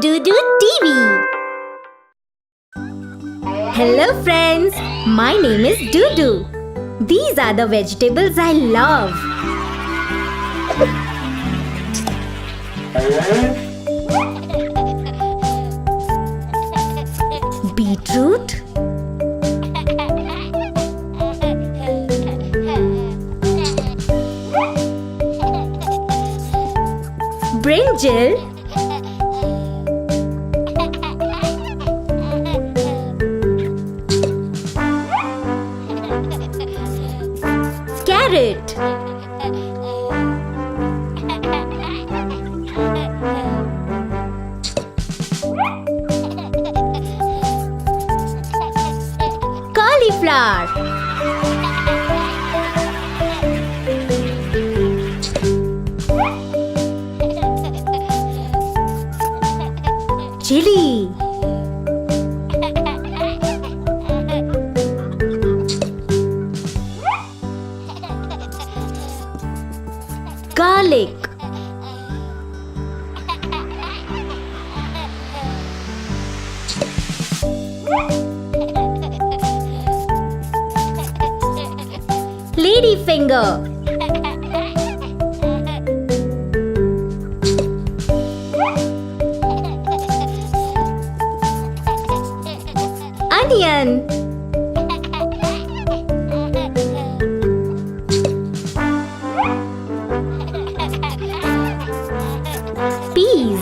Dudu TV. Hello friends, my name is Dudu. These are the vegetables I love. Beetroot, brinjal, carrot, cauliflower, chili, garlic, ladyfinger, onion, peas,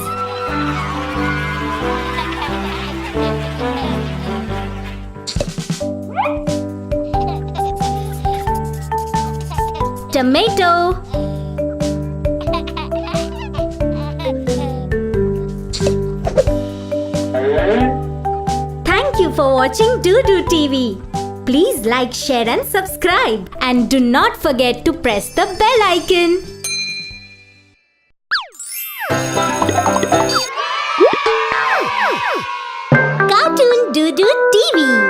tomato, thank you for watching Dudu TV. Please like, share and subscribe, and do not forget to press the bell icon. Cartoon Dudu TV.